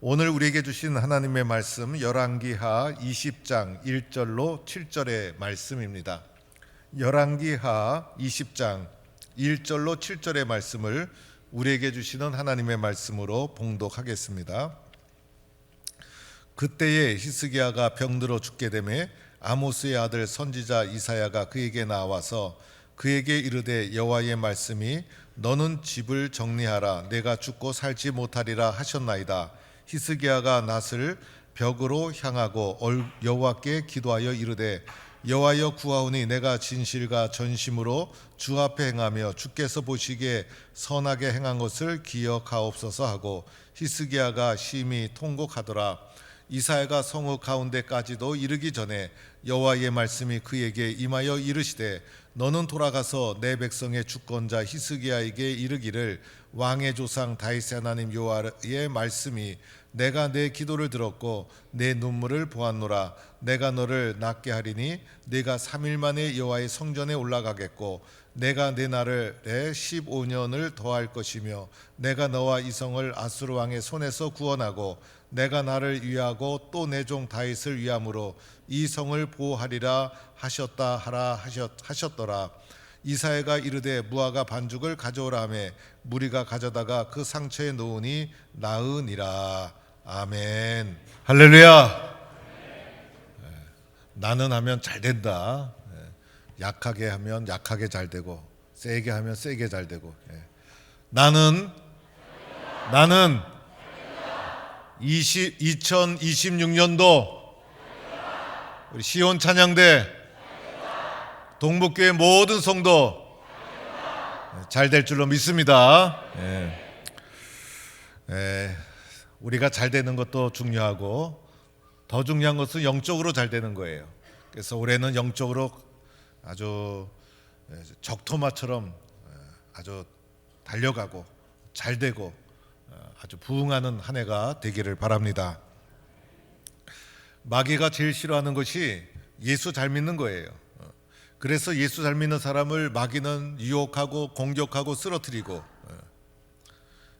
오늘 우리에게 주신 하나님의 말씀 열왕기하 20장 1절로 7절의 말씀입니다. 열왕기하 20장 1절로 7절의 말씀을 우리에게 주시는 하나님의 말씀으로 봉독하겠습니다. 그때에 히스기야가 병들어 죽게 되매 아모스의 아들 선지자 이사야가 그에게 나와서 그에게 이르되 여호와의 말씀이 너는 집을 정리하라 내가 죽고 살지 못하리라 하셨나이다. 히스기야가 낫을 벽으로 향하고 여호와께 기도하여 이르되 여호와여 구하오니 내가 진실과 전심으로 주 앞에 행하며 주께서 보시기에 선하게 행한 것을 기억하옵소서 하고 히스기야가 심히 통곡하더라. 이사야가 성읍 가운데까지도 이르기 전에 여호와의 말씀이 그에게 임하여 이르시되 너는 돌아가서 내 백성의 주권자 히스기야에게 이르기를 왕의 조상 다윗의 하나님 여호와의 말씀이 내가 내 기도를 들었고 내 눈물을 보았노라. 내가 너를 낫게 하리니 네가 3일 만에 여호와의 성전에 올라가겠고 내가 내 날에 15년을 더할 것이며 내가 너와 이 성을 아수르 왕의 손에서 구원하고 내가 나를 위하고 또 내 종 다윗을 위함으로 이 성을 보호하리라 하셨다 하라 하셨더라. 이사야가 이르되 무화과 반죽을 가져오라 하매 무리가 가져다가 그 상처에 놓으니 나으니라. 아멘. 할렐루야. 나는 하면 잘 된다. 약하게 하면 약하게 잘 되고 세게 하면 세게 잘 되고. 나는 2026년도 우리 시온 찬양대 동북교회 모든 성도 잘 될 줄로 믿습니다. 우리가 잘 되는 것도 중요하고 더 중요한 것은 영적으로 잘 되는 거예요. 그래서 올해는 영적으로 아주 적토마처럼 아주 달려가고 잘 되고 아주 부흥하는 한 해가 되기를 바랍니다. 마귀가 제일 싫어하는 것이 예수 잘 믿는 거예요. 그래서 예수 잘 믿는 사람을 마귀는 유혹하고 공격하고 쓰러뜨리고,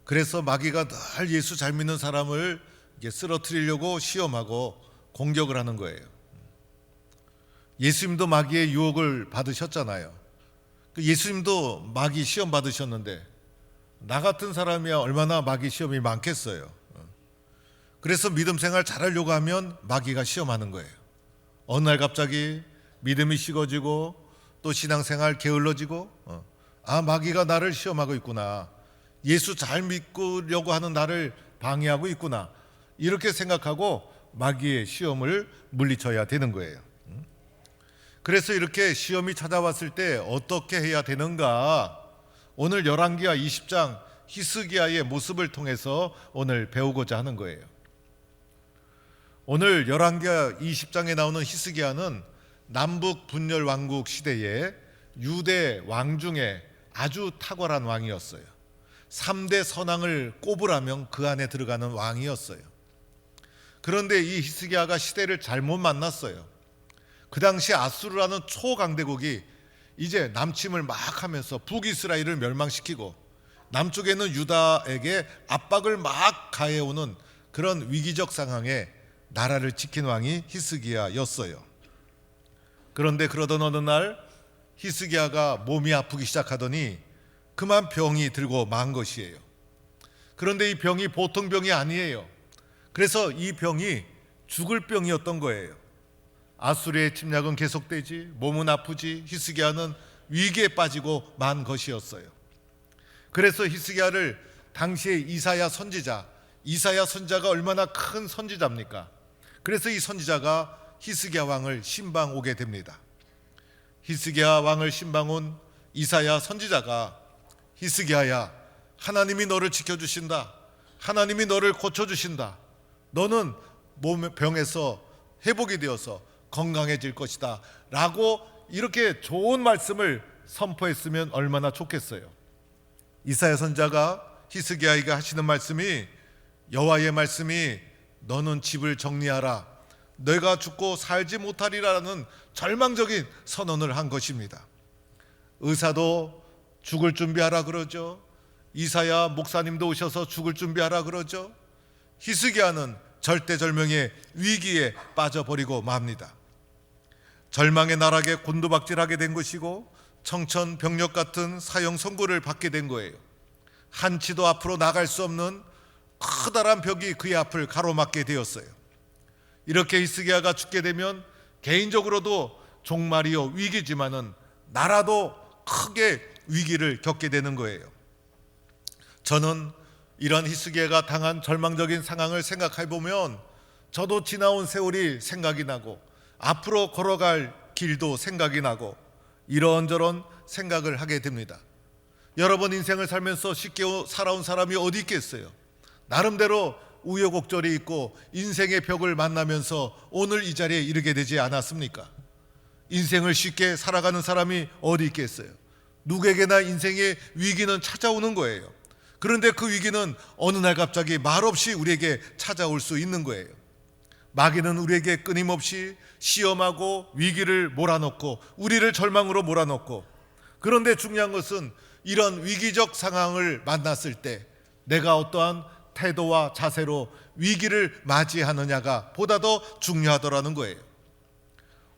그래서 마귀가 늘 예수 잘 믿는 사람을 쓰러뜨리려고 시험하고 공격을 하는 거예요. 예수님도 마귀의 유혹을 받으셨잖아요. 예수님도 마귀 시험 받으셨는데 나 같은 사람이야 얼마나 마귀 시험이 많겠어요. 그래서 믿음 생활 잘하려고 하면 마귀가 시험하는 거예요. 어느 날 갑자기 믿음이 식어지고 또 신앙생활 게을러지고 마귀가 나를 시험하고 있구나. 예수 잘 믿으려고 하는 나를 방해하고 있구나. 이렇게 생각하고 마귀의 시험을 물리쳐야 되는 거예요. 그래서 이렇게 시험이 찾아왔을 때 어떻게 해야 되는가? 오늘 열왕기하 20장 히스기야의 모습을 통해서 오늘 배우고자 하는 거예요. 오늘 열왕기하 20장에 나오는 히스기야는 남북 분열 왕국 시대에 유대 왕 중에 아주 탁월한 왕이었어요. 3대 선왕을 꼽으라면 그 안에 들어가는 왕이었어요. 그런데 이 히스기야가 시대를 잘못 만났어요. 그 당시 아수르라는 초강대국이 이제 남침을 막 하면서 북이스라엘을 멸망시키고 남쪽에는 유다에게 압박을 막 가해오는 그런 위기적 상황에 나라를 지킨 왕이 히스기야였어요. 그런데 그러던 어느 날 히스기야가 몸이 아프기 시작하더니 그만 병이 들고 만 것이에요. 그런데 이 병이 보통 병이 아니에요. 그래서 이 병이 죽을 병이었던 거예요. 아수르의 침략은 계속되지, 몸은 아프지, 히스기야는 위기에 빠지고 만 것이었어요. 그래서 히스기야를 당시에 이사야 선지자가 얼마나 큰 선지자입니까? 그래서 이 선지자가 히스기야 왕을 신방 오게 됩니다. 히스기야 왕을 신방 온 이사야 선지자가 히스기야야, 하나님이 너를 지켜주신다. 하나님이 너를 고쳐주신다. 너는 병에서 회복이 되어서 건강해질 것이다 라고 이렇게 좋은 말씀을 선포했으면 얼마나 좋겠어요. 이사야 선지자가 히스기야에게 하시는 말씀이 여호와의 말씀이 너는 집을 정리하라 내가 죽고 살지 못하리라는 절망적인 선언을 한 것입니다. 의사도 죽을 준비하라 그러죠. 이사야 목사님도 오셔서 죽을 준비하라 그러죠. 히스기야는 절대절명의 위기에 빠져버리고 맙니다. 절망의 나락에 곤두박질하게 된 것이고 청천벽력 같은 사형 선고를 받게 된 거예요. 한치도 앞으로 나갈 수 없는 커다란 벽이 그의 앞을 가로막게 되었어요. 이렇게 히스기야가 죽게 되면 개인적으로도 종말이요 위기지만은 나라도 크게 위기를 겪게 되는 거예요. 저는 이런 히스기야가 당한 절망적인 상황을 생각해 보면 저도 지나온 세월이 생각이 나고 앞으로 걸어갈 길도 생각이 나고 이런저런 생각을 하게 됩니다. 여러분 인생을 살면서 쉽게 살아온 사람이 어디 있겠어요? 나름대로 우여곡절이 있고 인생의 벽을 만나면서 오늘 이 자리에 이르게 되지 않았습니까? 인생을 쉽게 살아가는 사람이 어디 있겠어요? 누구에게나 인생의 위기는 찾아오는 거예요. 그런데 그 위기는 어느 날 갑자기 말없이 우리에게 찾아올 수 있는 거예요. 마귀는 우리에게 끊임없이 시험하고 위기를 몰아넣고 우리를 절망으로 몰아넣고, 그런데 중요한 것은 이런 위기적 상황을 만났을 때 내가 어떠한 태도와 자세로 위기를 맞이하느냐가 보다 더 중요하더라는 거예요.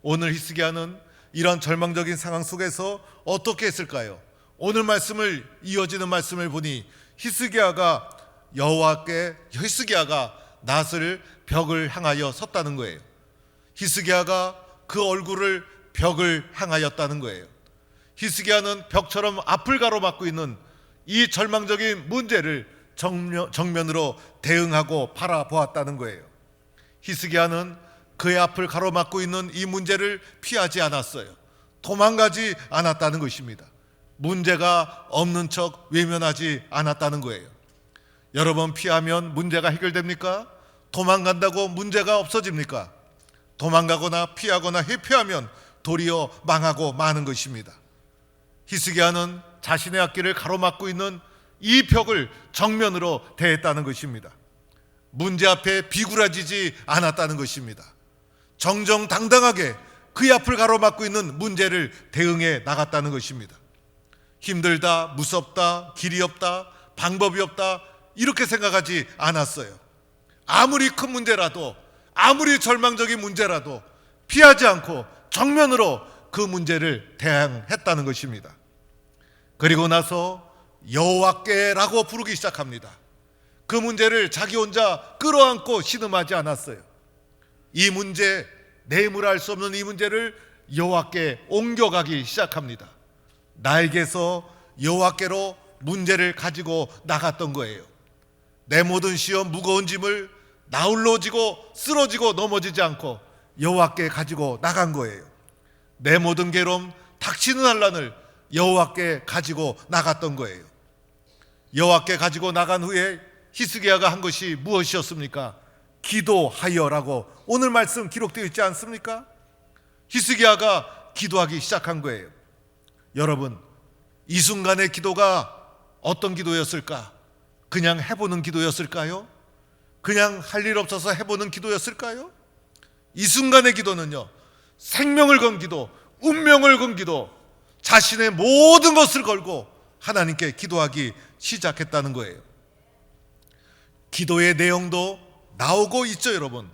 오늘 히스기야는 이런 절망적인 상황 속에서 어떻게 했을까요? 오늘 말씀을 이어지는 말씀을 보니 히스기야가 낫을 벽을 향하여 섰다는 거예요. 히스기야가 그 얼굴을 벽을 향하였다는 거예요. 히스기야는 벽처럼 앞을 가로막고 있는 이 절망적인 문제를 정면으로 대응하고 바라보았다는 거예요. 히스기야는 그의 앞을 가로막고 있는 이 문제를 피하지 않았어요. 도망가지 않았다는 것입니다. 문제가 없는 척 외면하지 않았다는 거예요. 여러분, 피하면 문제가 해결됩니까? 도망간다고 문제가 없어집니까? 도망가거나 피하거나 회피하면 도리어 망하고 마는 것입니다. 히스기야는 자신의 앞길을 가로막고 있는 이 벽을 정면으로 대했다는 것입니다. 문제 앞에 비굴해지지 않았다는 것입니다. 정정당당하게 그 앞을 가로막고 있는 문제를 대응해 나갔다는 것입니다. 힘들다, 무섭다, 길이 없다, 방법이 없다 이렇게 생각하지 않았어요. 아무리 큰 문제라도, 아무리 절망적인 문제라도 피하지 않고 정면으로 그 문제를 대항했다는 것입니다. 그리고 나서 여호와께라고 부르기 시작합니다. 그 문제를 자기 혼자 끌어안고 신음하지 않았어요. 이 문제, 내무할 수 없는 이 문제를 여호와께 옮겨가기 시작합니다. 나에게서 여호와께로 문제를 가지고 나갔던 거예요. 내 모든 시험, 무거운 짐을 나홀로 지고 쓰러지고 넘어지지 않고 여호와께 가지고 나간 거예요. 내 모든 괴로움, 닥치는 환난을 여호와께 가지고 나갔던 거예요. 여호와께 가지고 나간 후에 히스기야가 한 것이 무엇이었습니까? 기도하여라고 오늘 말씀 기록되어 있지 않습니까? 히스기야가 기도하기 시작한 거예요. 여러분, 이 순간의 기도가 어떤 기도였을까? 그냥 해보는 기도였을까요? 그냥 할 일 없어서 해보는 기도였을까요? 이 순간의 기도는요, 생명을 건 기도, 운명을 건 기도, 자신의 모든 것을 걸고 하나님께 기도하기 시작했다는 거예요. 기도의 내용도 나오고 있죠, 여러분.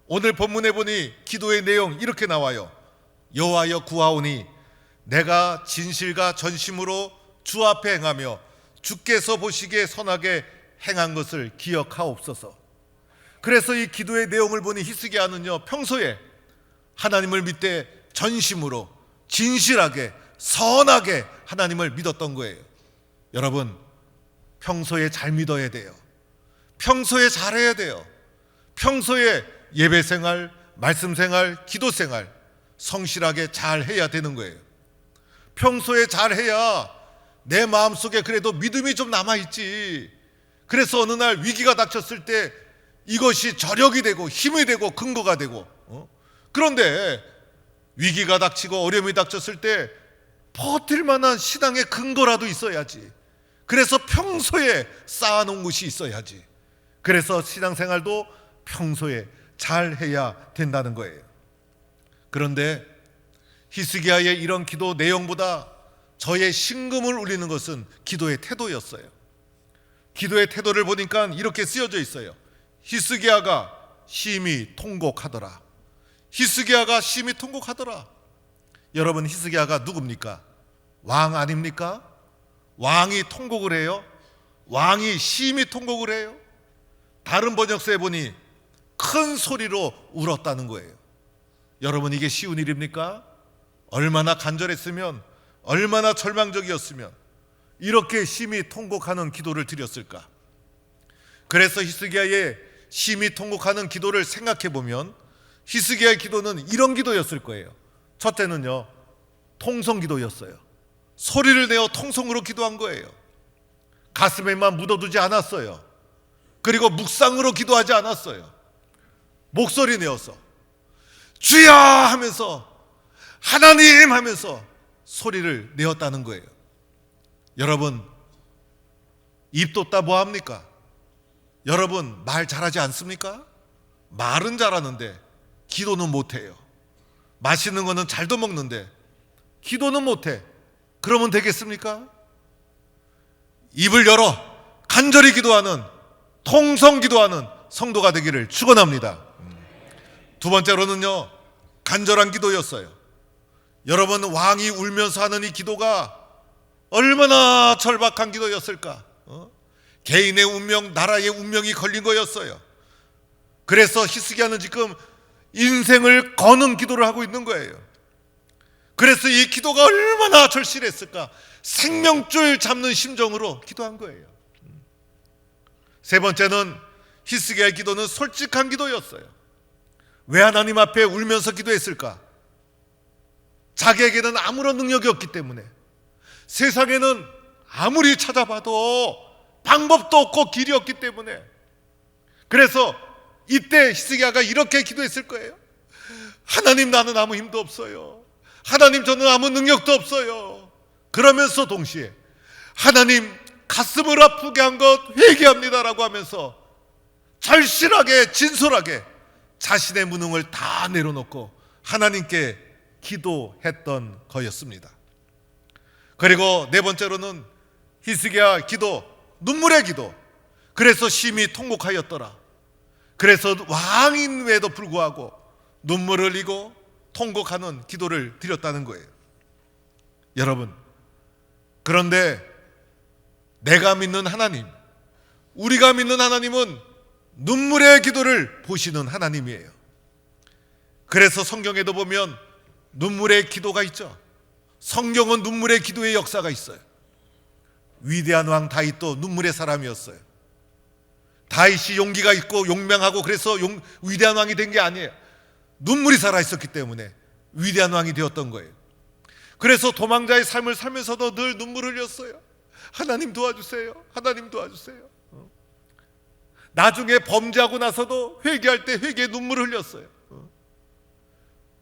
오늘 본문에 보니 기도의 내용 이렇게 나와요. 여호와여 구하오니 내가 진실과 전심으로 주 앞에 행하며 주께서 보시기에 선하게 행한 것을 기억하옵소서. 그래서 이 기도의 내용을 보니 히스기야는요, 평소에 하나님을 믿되 전심으로 진실하게 선하게 하나님을 믿었던 거예요. 여러분, 평소에 잘 믿어야 돼요. 평소에 잘해야 돼요. 평소에 예배생활, 말씀생활, 기도생활 성실하게 잘 해야 되는 거예요. 평소에 잘해야 내 마음속에 그래도 믿음이 좀 남아있지. 그래서 어느 날 위기가 닥쳤을 때 이것이 저력이 되고 힘이 되고 근거가 되고, 그런데 위기가 닥치고 어려움이 닥쳤을 때 버틸 만한 신앙의 근거라도 있어야지. 그래서 평소에 쌓아놓은 것이 있어야지. 그래서 신앙생활도 평소에 잘 해야 된다는 거예요. 그런데 히스기야의 이런 기도 내용보다 저의 심금을 울리는 것은 기도의 태도였어요. 기도의 태도를 보니까 이렇게 쓰여져 있어요. 히스기야가 심히 통곡하더라. 히스기야가 심히 통곡하더라. 여러분, 히스기야가 누굽니까? 왕 아닙니까? 왕이 통곡을 해요? 왕이 심히 통곡을 해요? 다른 번역서에 보니 큰 소리로 울었다는 거예요. 여러분, 이게 쉬운 일입니까? 얼마나 간절했으면, 얼마나 절망적이었으면 이렇게 심히 통곡하는 기도를 드렸을까? 그래서 히스기야의 심히 통곡하는 기도를 생각해 보면 히스기야의 기도는 이런 기도였을 거예요. 첫째는요, 통성 기도였어요. 소리를 내어 통성으로 기도한 거예요. 가슴에만 묻어두지 않았어요. 그리고 묵상으로 기도하지 않았어요. 목소리 내어서 주여 하면서, 하나님 하면서 소리를 내었다는 거예요. 여러분, 입 돋다 뭐합니까? 여러분, 말 잘하지 않습니까? 말은 잘하는데 기도는 못해요. 맛있는 거는 잘도 먹는데 기도는 못해. 그러면 되겠습니까? 입을 열어 간절히 기도하는, 통성 기도하는 성도가 되기를 축원합니다. 두 번째로는요, 간절한 기도였어요. 여러분, 왕이 울면서 하는 이 기도가 얼마나 절박한 기도였을까? 개인의 운명, 나라의 운명이 걸린 거였어요. 그래서 히스기야는 지금 인생을 거는 기도를 하고 있는 거예요. 그래서 이 기도가 얼마나 절실했을까? 생명줄 잡는 심정으로 기도한 거예요. 세 번째는 히스기야의 기도는 솔직한 기도였어요. 왜 하나님 앞에 울면서 기도했을까? 자기에게는 아무런 능력이 없기 때문에, 세상에는 아무리 찾아봐도 방법도 없고 길이 없기 때문에, 그래서 이때 히스기야가 이렇게 기도했을 거예요. 하나님, 나는 아무 힘도 없어요. 하나님, 저는 아무 능력도 없어요. 그러면서 동시에 하나님, 가슴을 아프게 한 것 회개합니다라고 하면서 절실하게, 진솔하게 자신의 무능을 다 내려놓고 하나님께 기도했던 거였습니다. 그리고 네 번째로는 히스기야 기도, 눈물의 기도. 그래서 심히 통곡하였더라. 그래서 왕인에도 불구하고 눈물을 흘리고 통곡하는 기도를 드렸다는 거예요. 여러분, 그런데 내가 믿는 하나님, 우리가 믿는 하나님은 눈물의 기도를 보시는 하나님이에요. 그래서 성경에도 보면 눈물의 기도가 있죠. 성경은 눈물의 기도의 역사가 있어요. 위대한 왕 다윗도 눈물의 사람이었어요. 다윗이 용기가 있고 용맹하고 그래서 위대한 왕이 된 게 아니에요. 눈물이 살아있었기 때문에 위대한 왕이 되었던 거예요. 그래서 도망자의 삶을 살면서도 늘 눈물을 흘렸어요. 하나님 도와주세요. 하나님 도와주세요. 나중에 범죄하고 나서도 회개할 때 회개의 눈물을 흘렸어요.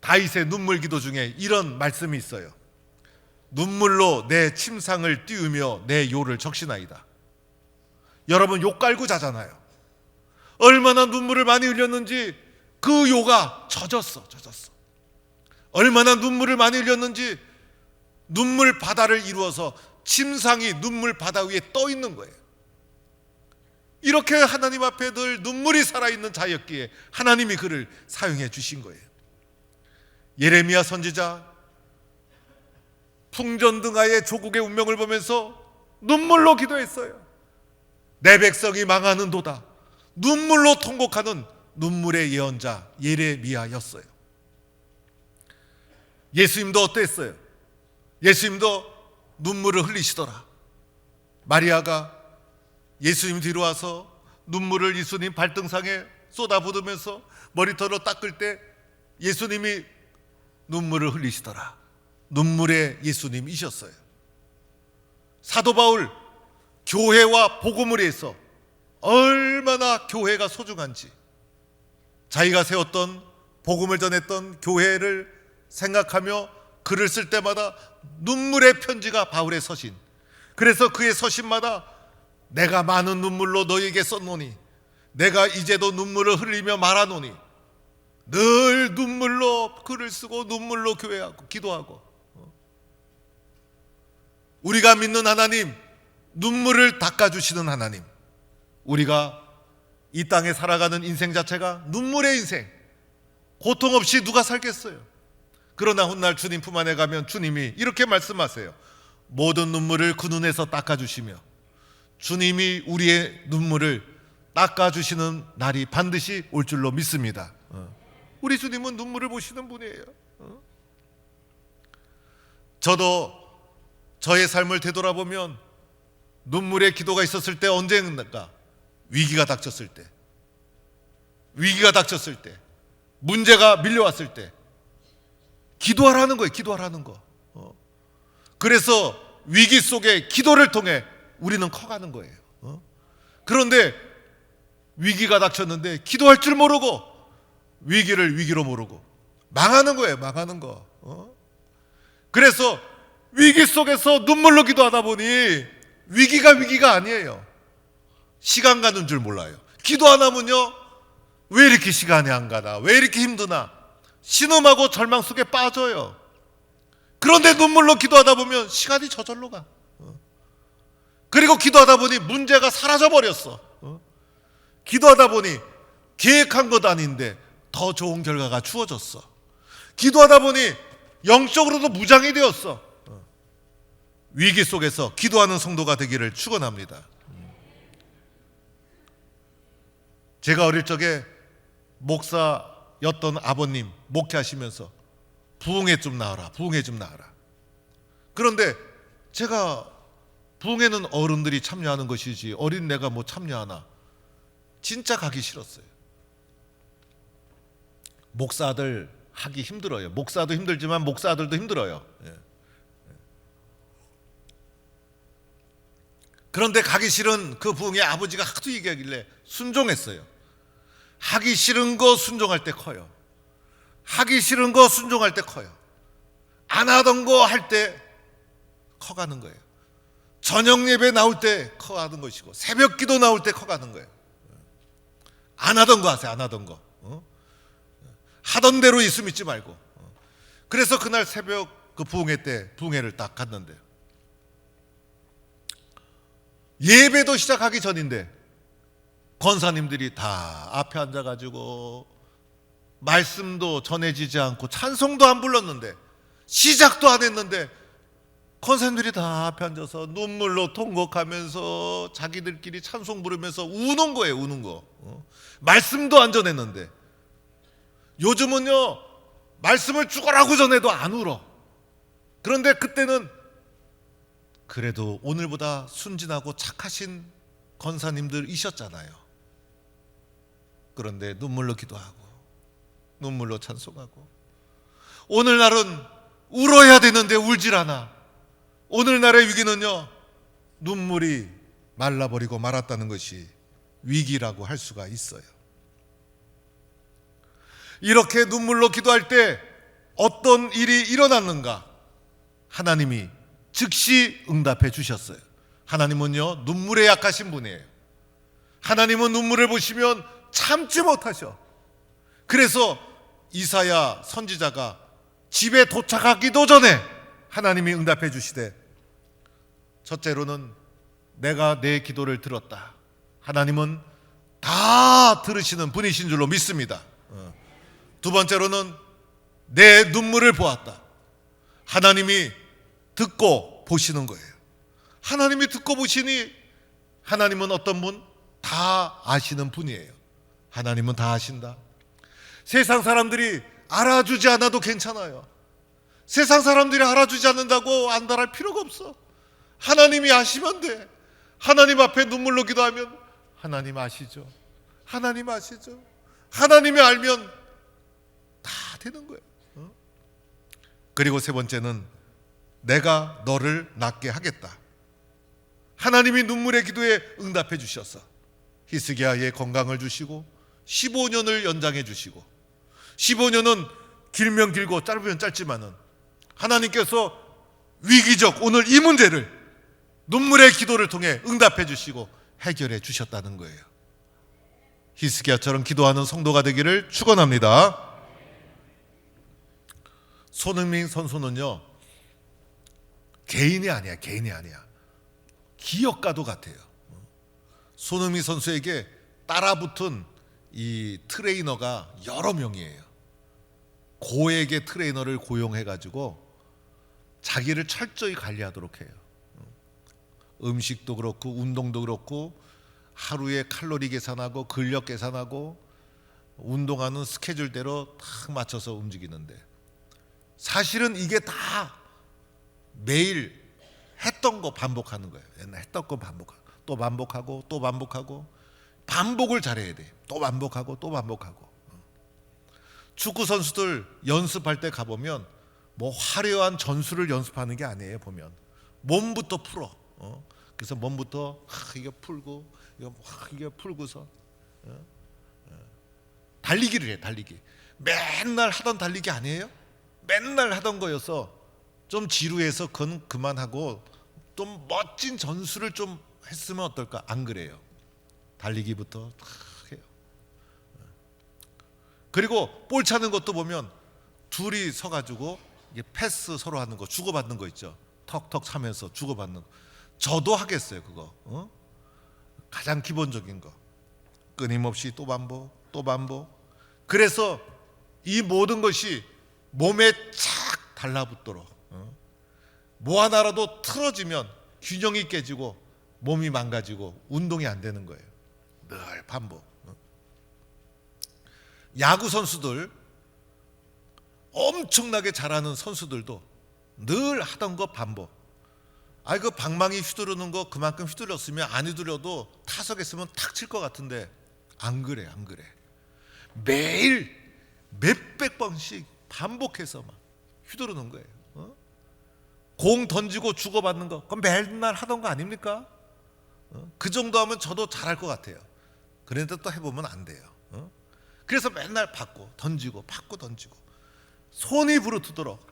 다윗의 눈물 기도 중에 이런 말씀이 있어요. 눈물로 내 침상을 띄우며 내 요를 적시나이다. 여러분, 욕 깔고 자잖아요. 얼마나 눈물을 많이 흘렸는지 그 요가 젖었어. 얼마나 눈물을 많이 흘렸는지 눈물 바다를 이루어서 침상이 눈물 바다 위에 떠 있는 거예요. 이렇게 하나님 앞에 늘 눈물이 살아있는 자였기에 하나님이 그를 사용해 주신 거예요. 예레미야 선지자 풍전등하의 조국의 운명을 보면서 눈물로 기도했어요. 내 백성이 망하는도다. 눈물로 통곡하는 눈물의 예언자 예레미야였어요. 예수님도 어땠어요? 예수님도 눈물을 흘리시더라. 마리아가 예수님 뒤로 와서 눈물을 예수님 발등상에 쏟아부으면서 머리털로 닦을 때 예수님이 눈물을 흘리시더라. 눈물의 예수님이셨어요. 사도 바울, 교회와 복음을 위해서 얼마나 교회가 소중한지, 자기가 세웠던 복음을 전했던 교회를 생각하며 글을 쓸 때마다 눈물의 편지가 바울의 서신. 그래서 그의 서신마다 내가 많은 눈물로 너에게 썼노니 내가 이제도 눈물을 흘리며 말하노니, 늘 눈물로 글을 쓰고 눈물로 교회하고 기도하고. 우리가 믿는 하나님, 눈물을 닦아주시는 하나님, 우리가 이 땅에 살아가는 인생 자체가 눈물의 인생, 고통 없이 누가 살겠어요? 그러나 훗날 주님 품 안에 가면 주님이 이렇게 말씀하세요. 모든 눈물을 그 눈에서 닦아주시며 주님이 우리의 눈물을 닦아주시는 날이 반드시 올 줄로 믿습니다. 우리 주님은 눈물을 보시는 분이에요. 저도 저의 삶을 되돌아보면 눈물의 기도가 있었을 때 언제인가? 위기가 닥쳤을 때, 문제가 밀려왔을 때 기도하라는 거예요. 기도하라는 거. 그래서 위기 속에 기도를 통해 우리는 커가는 거예요. 그런데 위기가 닥쳤는데 기도할 줄 모르고 위기를 위기로 모르고 망하는 거예요. 망하는 거. 그래서 위기 속에서 눈물로 기도하다 보니 위기가 아니에요. 시간 가는 줄 몰라요. 기도 안 하면요, 왜 이렇게 시간이 안 가나, 왜 이렇게 힘드나, 신음하고 절망 속에 빠져요. 그런데 눈물로 기도하다 보면 시간이 저절로 가. 그리고 기도하다 보니 문제가 사라져 버렸어. 기도하다 보니 계획한 것 아닌데 더 좋은 결과가 주어졌어. 기도하다 보니 영적으로도 무장이 되었어. 위기 속에서 기도하는 성도가 되기를 축원합니다. 제가 어릴 적에 목사였던 아버님 목회하시면서 부흥회 좀 나와라, 부흥회 좀 나와라. 그런데 제가 부흥회는 어른들이 참여하는 것이지 어린 내가 뭐 참여하나, 진짜 가기 싫었어요. 목사들 하기 힘들어요. 목사도 힘들지만 목사들도 힘들어요. 그런데 가기 싫은 그 부흥회 아버지가 하도 얘기하길래 순종했어요. 하기 싫은 거 순종할 때 커요. 하기 싫은 거 순종할 때 커요. 안 하던 거 할 때 커가는 거예요. 저녁 예배 나올 때 커가는 것이고 새벽 기도 나올 때 커가는 거예요. 안 하던 거 하세요. 안 하던 거. 하던 대로 예수 믿지 말고. 그래서 그날 새벽 그 부흥회 때 부흥회를 딱 갔는데 예배도 시작하기 전인데 권사님들이 다 앞에 앉아가지고 말씀도 전해지지 않고 찬송도 안 불렀는데 시작도 안 했는데 권사님들이 다 앞에 앉아서 눈물로 통곡하면서 자기들끼리 찬송 부르면서 우는 거예요. 우는 거. 말씀도 안 전했는데 요즘은요 말씀을 죽어라고 전해도 안 울어. 그런데 그때는 그래도 오늘보다 순진하고 착하신 권사님들이셨잖아요. 그런데 눈물로 기도하고 눈물로 찬송하고, 오늘날은 울어야 되는데 울질 않아. 오늘날의 위기는요 눈물이 말라버리고 말았다는 것이 위기라고 할 수가 있어요. 이렇게 눈물로 기도할 때 어떤 일이 일어났는가? 하나님이 즉시 응답해 주셨어요. 하나님은요 눈물에 약하신 분이에요. 하나님은 눈물을 보시면 참지 못하셔. 그래서 이사야 선지자가 집에 도착하기도 전에 하나님이 응답해 주시되, 첫째로는 내가 내 기도를 들었다. 하나님은 다 들으시는 분이신 줄로 믿습니다. 두 번째로는 내 눈물을 보았다. 하나님이 듣고 보시는 거예요. 하나님이 듣고 보시니 하나님은 어떤 분? 다 아시는 분이에요. 하나님은 다 아신다. 세상 사람들이 알아주지 않아도 괜찮아요. 세상 사람들이 알아주지 않는다고 안달할 필요가 없어. 하나님이 아시면 돼. 하나님 앞에 눈물로 기도하면 하나님 아시죠. 하나님 아시죠. 하나님이 알면 다 되는 거예요. 그리고 세 번째는 내가 너를 낫게 하겠다. 하나님이 눈물의 기도에 응답해 주셔서 히스기야의 건강을 주시고 15년을 연장해 주시고, 15년은 길면 길고 짧으면 짧지만은 하나님께서 위기적 오늘 이 문제를 눈물의 기도를 통해 응답해 주시고 해결해 주셨다는 거예요. 히스기야처럼 기도하는 성도가 되기를 축원합니다. 손흥민 선수는요 개인이 아니야. 개인이 아니야. 기업가도 같아요. 손흥민 선수에게 따라붙은 이 트레이너가 여러 명이에요. 고액의 트레이너를 고용해가지고 자기를 철저히 관리하도록 해요. 음식도 그렇고 운동도 그렇고 하루에 칼로리 계산하고 근력 계산하고 운동하는 스케줄대로 딱 맞춰서 움직이는데, 사실은 이게 다 매일 했던 거 반복하는 거예요. 옛날 했던 거 반복하고 또 반복하고 또 반복하고, 반복을 잘해야 돼. 또 반복하고 또 반복하고. 축구 선수들 연습할 때 가보면 뭐 화려한 전술을 연습하는 게 아니에요. 보면 몸부터 풀어. 그래서 몸부터 이게 풀고 이게 풀고서 달리기를 해. 달리기 맨날 하던 달리기 아니에요? 맨날 하던 거여서 좀 지루해서 그건 그만하고 좀 멋진 전술을 좀 했으면 어떨까? 안 그래요. 달리기부터 해요. 그리고 볼 차는 것도 보면 둘이 서가지고 이게 패스 서로 하는 거, 주고받는 거 있죠. 턱턱 차면서 주고받는 거. 저도 하겠어요 그거. 가장 기본적인 거. 끊임없이 또 반복 또 반복. 그래서 이 모든 것이 몸에 착 달라붙도록, 뭐 하나라도 틀어지면 균형이 깨지고 몸이 망가지고 운동이 안 되는 거예요. 늘 반복. 야구 선수들, 엄청나게 잘하는 선수들도 늘 하던 거 반복. 그 방망이 휘두르는 거 그만큼 휘둘렀으면 안 휘둘려도 타석에 있으면 탁 칠 것 같은데 안 그래. 매일 몇백 번씩 반복해서 막 휘두르는 거예요. 공 던지고 주고받는 거, 그건 맨날 하던 거 아닙니까? 그 정도 하면 저도 잘할 것 같아요. 그런데 또 해보면 안 돼요. 그래서 맨날 받고 던지고 받고 던지고 손이 부르트도록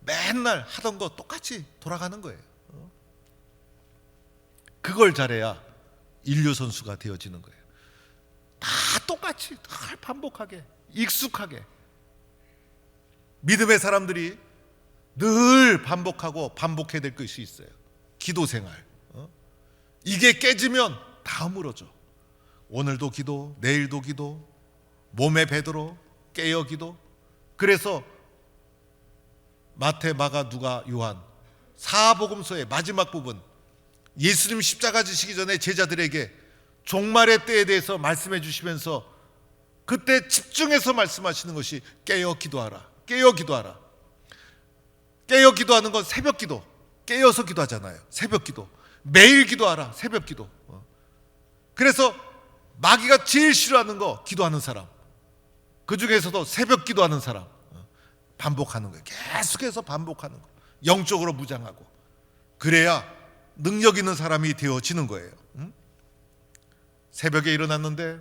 맨날 하던 거 똑같이 돌아가는 거예요. 그걸 잘해야 인류 선수가 되어지는 거예요. 다 똑같이 다 반복하게 익숙하게. 믿음의 사람들이 늘 반복하고 반복해야 될 것이 있어요. 기도 생활. 이게 깨지면 다 무너져. 오늘도 기도, 내일도 기도, 몸에 배도록 깨어 기도. 그래서 마태, 마가, 누가, 요한 사복음서의 마지막 부분, 예수님 십자가 지시기 전에 제자들에게 종말의 때에 대해서 말씀해 주시면서 그때 집중해서 말씀하시는 것이 깨어 기도하라. 깨어 기도하라. 깨어 기도하는 건 새벽 기도. 깨어서 기도하잖아요. 새벽 기도. 매일 기도하라. 새벽 기도. 그래서 마귀가 제일 싫어하는 거 기도하는 사람. 그 중에서도 새벽 기도하는 사람. 반복하는 거예요. 계속해서 반복하는 거. 영적으로 무장하고. 그래야 능력 있는 사람이 되어지는 거예요. 새벽에 일어났는데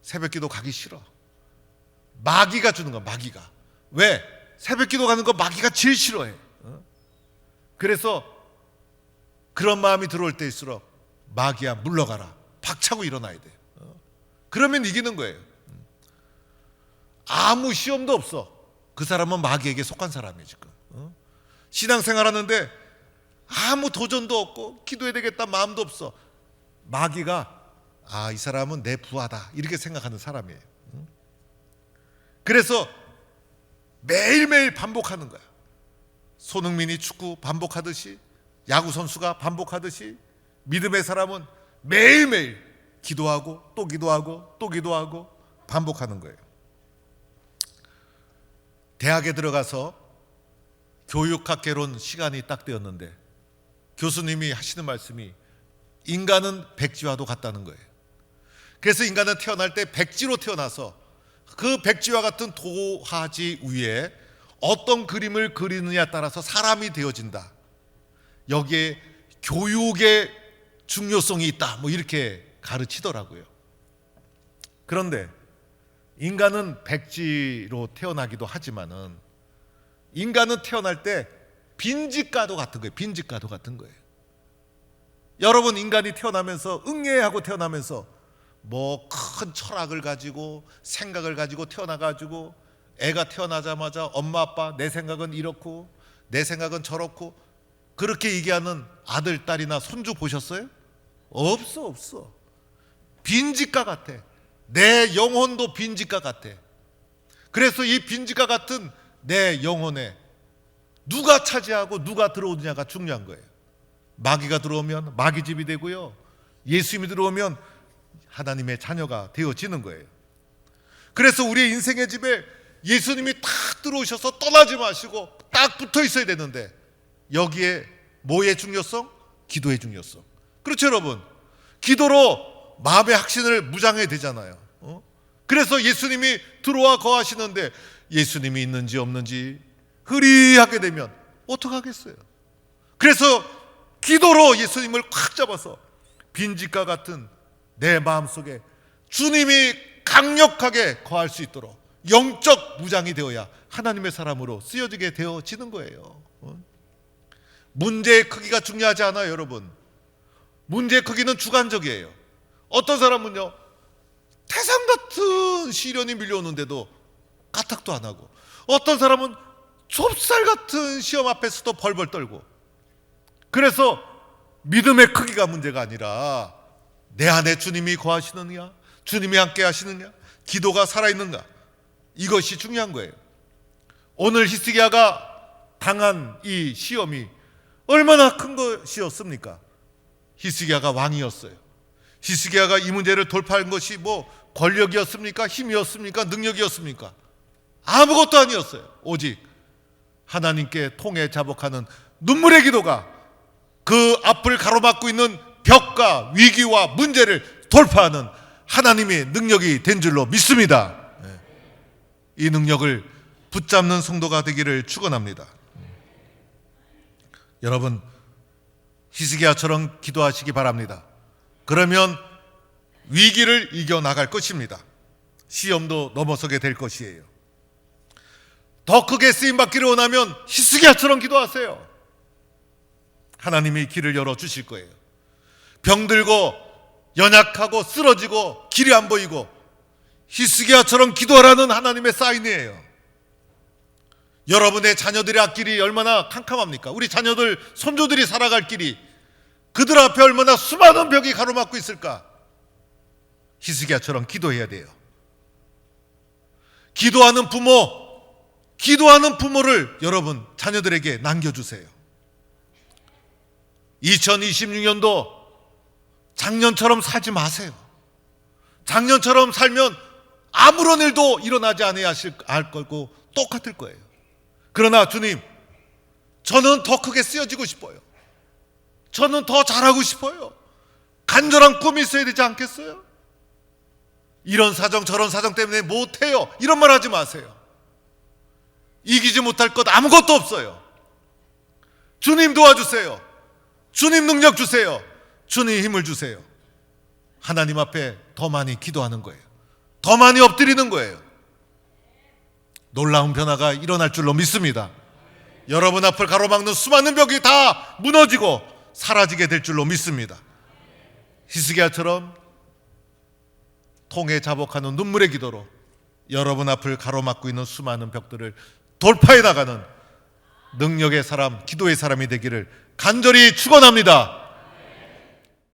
새벽 기도 가기 싫어. 마귀가 주는 거야. 마귀가. 왜? 새벽 기도 가는 거 마귀가 제일 싫어해. 그래서 그런 마음이 들어올 때일수록 마귀야 물러가라. 박차고 일어나야 돼. 그러면 이기는 거예요. 아무 시험도 없어. 그 사람은 마귀에게 속한 사람이에요 지금. 신앙생활 하는데 아무 도전도 없고 기도해야 되겠다 마음도 없어. 마귀가 이 사람은 내 부하다 이렇게 생각하는 사람이에요. 그래서 매일매일 반복하는 거야. 손흥민이 축구 반복하듯이, 야구 선수가 반복하듯이, 믿음의 사람은 매일매일 기도하고 또 기도하고 또 기도하고 반복하는 거예요. 대학에 들어가서 교육학개론 시간이 딱 되었는데 교수님이 하시는 말씀이 인간은 백지와도 같다는 거예요. 그래서 인간은 태어날 때 백지로 태어나서 그 백지와 같은 도화지 위에 어떤 그림을 그리느냐에 따라서 사람이 되어진다. 여기에 교육의 중요성이 있다. 뭐 이렇게 가르치더라고요. 그런데 인간은 백지로 태어나기도 하지만은 인간은 태어날 때 빈집과도 같은 거예요. 빈집과도 같은 거예요. 여러분 인간이 태어나면서 응애하고 태어나면서 뭐 큰 철학을 가지고 생각을 가지고 태어나가지고 애가 태어나자마자 엄마 아빠 내 생각은 이렇고 내 생각은 저렇고 그렇게 얘기하는 아들 딸이나 손주 보셨어요? 없어. 빈집과 같아. 내 영혼도 빈집과 같아. 그래서 이 빈집과 같은 내 영혼에 누가 차지하고 누가 들어오느냐가 중요한 거예요. 마귀가 들어오면 마귀집이 되고요, 예수님이 들어오면 하나님의 자녀가 되어지는 거예요. 그래서 우리의 인생의 집에 예수님이 딱 들어오셔서 떠나지 마시고 딱 붙어 있어야 되는데, 여기에 뭐의 중요성? 기도의 중요성. 그렇죠 여러분? 기도로 마음의 확신을 무장해야 되잖아요. 그래서 예수님이 들어와 거하시는데 예수님이 있는지 없는지 흐리하게 되면 어떡하겠어요? 그래서 기도로 예수님을 꽉 잡아서 빈집과 같은 내 마음속에 주님이 강력하게 거할 수 있도록 영적 무장이 되어야 하나님의 사람으로 쓰여지게 되어지는 거예요. 문제의 크기가 중요하지 않아요 여러분. 문제의 크기는 주관적이에요. 어떤 사람은요, 태산 같은 시련이 밀려오는데도 까딱도 안 하고, 어떤 사람은 좁쌀 같은 시험 앞에서도 벌벌 떨고. 그래서 믿음의 크기가 문제가 아니라 내 안에 주님이 거하시느냐, 주님이 함께 하시느냐, 기도가 살아있는가, 이것이 중요한 거예요. 오늘 히스기야가 당한 이 시험이 얼마나 큰 것이었습니까? 히스기야가 왕이었어요. 히스기야가 이 문제를 돌파한 것이 뭐 권력이었습니까? 힘이었습니까? 능력이었습니까? 아무것도 아니었어요. 오직 하나님께 통해 자복하는 눈물의 기도가 그 앞을 가로막고 있는 벽과 위기와 문제를 돌파하는 하나님의 능력이 된 줄로 믿습니다. 이 능력을 붙잡는 성도가 되기를 축원합니다. 여러분, 히스기야처럼 기도하시기 바랍니다. 그러면 위기를 이겨나갈 것입니다. 시험도 넘어서게 될 것이에요. 더 크게 쓰임받기를 원하면 히스기야처럼 기도하세요. 하나님이 길을 열어주실 거예요. 병들고 연약하고 쓰러지고 길이 안 보이고 히스기야처럼 기도하라는 하나님의 사인이에요. 여러분의 자녀들의 앞길이 얼마나 캄캄합니까? 우리 자녀들, 손주들이 살아갈 길이 그들 앞에 얼마나 수많은 벽이 가로막고 있을까? 히스기야처럼 기도해야 돼요. 기도하는 부모를 여러분 자녀들에게 남겨주세요. 2026년도 작년처럼 살지 마세요. 작년처럼 살면 아무런 일도 일어나지 않아야 할 거고 똑같을 거예요. 그러나 주님, 저는 더 크게 쓰여지고 싶어요. 저는 더 잘하고 싶어요. 간절한 꿈이 있어야 되지 않겠어요? 이런 사정 저런 사정 때문에 못해요, 이런 말 하지 마세요. 이기지 못할 것 아무것도 없어요. 주님 도와주세요. 주님 능력 주세요. 주님 힘을 주세요. 하나님 앞에 더 많이 기도하는 거예요. 더 많이 엎드리는 거예요. 놀라운 변화가 일어날 줄로 믿습니다. 여러분 앞을 가로막는 수많은 벽이 다 무너지고 사라지게 될 줄로 믿습니다. 히스기야처럼 통에 자복하는 눈물의 기도로 여러분 앞을 가로막고 있는 수많은 벽들을 돌파해 나가는 능력의 사람, 기도의 사람이 되기를 간절히 축원합니다.